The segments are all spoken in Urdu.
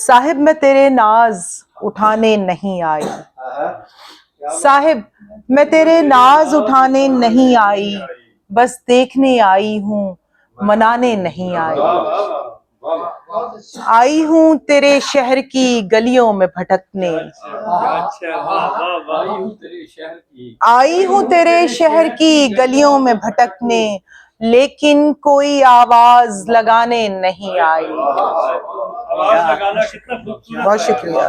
صاحب میں تیرے ناز اٹھانے نہیں آئی، صاحب میں تیرے ناز اٹھانے نہیں آئی، بس دیکھنے آئی ہوں منانے نہیں آئی۔ آئی ہوں تیرے شہر کی گلیوں میں بھٹکنے، آئی ہوں تیرے شہر کی گلیوں میں بھٹکنے، لیکن کوئی آواز لگانے نہیں آئی۔ بہت شکریہ،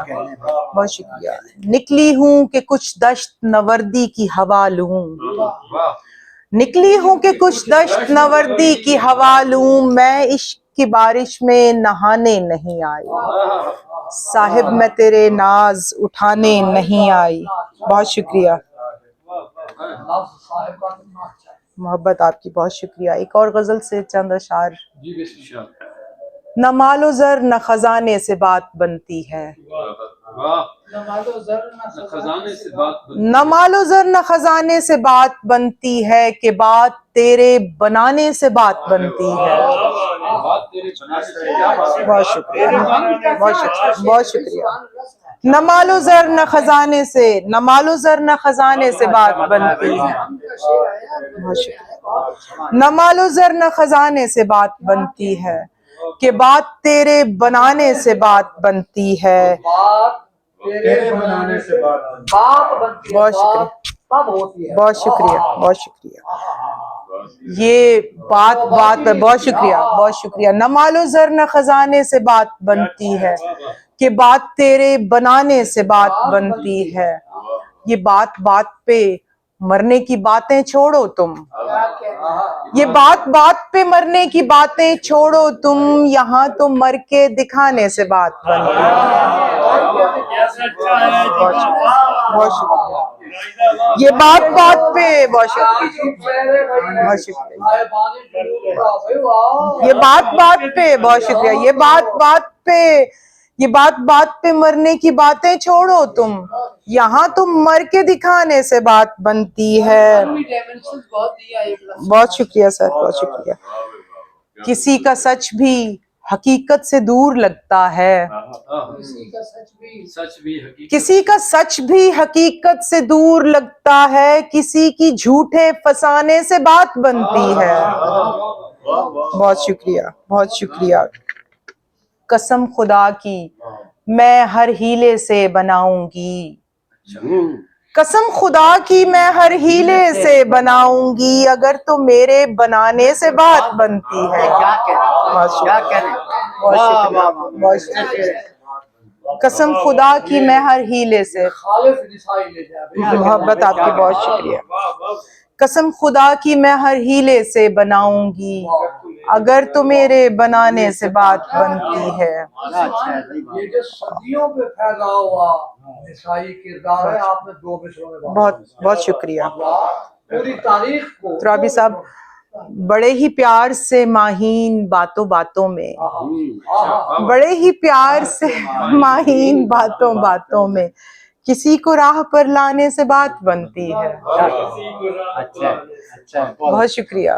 بہت شکریہ۔ نکلی ہوں کہ کچھ دشت نوردی کی ہوا لوں، نکلی ہوں کہ کچھ دشت نوردی کی ہوا لوں، میں عشق کی بارش میں نہانے نہیں آئی، صاحب میں تیرے ناز اٹھانے نہیں آئی۔ بہت شکریہ، محبت آپ کی، بہت شکریہ۔ ایک اور غزل سے چند اشعار۔ نہ مال و زر نہ خزانے سے بات بنتی ہے، نہ مال و زر نہ خزانے سے بات بنتی ہے، کہ بات تیرے بنانے سے بات بنتی ہے۔ بہت شکریہ، بہت شکریہ، بہت شکریہ۔ نہ مال و زر نہ خزانے سے، نہ مال و زر نہ خزانے سے بات بنتی ہے، بہت شکریہ۔ نہ مال و زر نہ خزانے سے بات بنتی ہے، کہ بات تیرے بنانے سے بات بنتی ہے۔ بہت شکریہ، بہت شکریہ، بہت شکریہ۔ یہ بات ہے، بہت شکریہ، بہت شکریہ۔ نہ مال و زر نہ خزانے سے بات بنتی ہے، کہ بات تیرے بنانے سے بات بنتی ہے۔ یہ بات پہ مرنے کی باتیں چھوڑو تم، یہ بات پہ مرنے کی باتیں چھوڑو تم، یہاں تو مر کے دکھانے سے بات بنتی ہے۔ بہت شکریہ۔ یہ بات پہ، بہت شکریہ، بہت شکریہ۔ یہ بات پہ، بہت شکریہ۔ یہ بات پہ مرنے کی باتیں چھوڑو تم، یہاں تم مر کے دکھانے سے بات بنتی ہے۔ بہت شکریہ سر، بہت شکریہ۔ کسی کا سچ بھی حقیقت سے دور لگتا ہے، کسی کا سچ بھی حقیقت سے دور لگتا ہے، کسی کی جھوٹے فسانے سے بات بنتی ہے۔ بہت شکریہ، بہت شکریہ۔ قسم خدا کی میں ہر ہیلے سے بناؤں گی، قسم خدا کی میں ہر ہیلے سے بناؤں گی، اگر تو میرے بنانے سے بات بنتی ہے۔ بہت شکریہ۔ قسم خدا کی میں ہر ہیلے سے، محبت آپ کی، بہت شکریہ۔ قسم خدا کی میں ہر ہیلے سے بناؤں گی، اگر تو میرے بنانے سے بات بنتی ہے۔ یہ جو صدیوں پہ پھیلا ہوا نسائی کردار ہے، آپ نے دو مصروں میں بہت شکریہ۔ پوری تاریخ کو ترابی صاحب بڑے ہی پیار سے ماہین باتوں باتوں میں، بڑے ہی پیار سے ماہین باتوں باتوں میں، کسی کو راہ پر لانے سے بات بنتی ہے۔ بہت شکریہ۔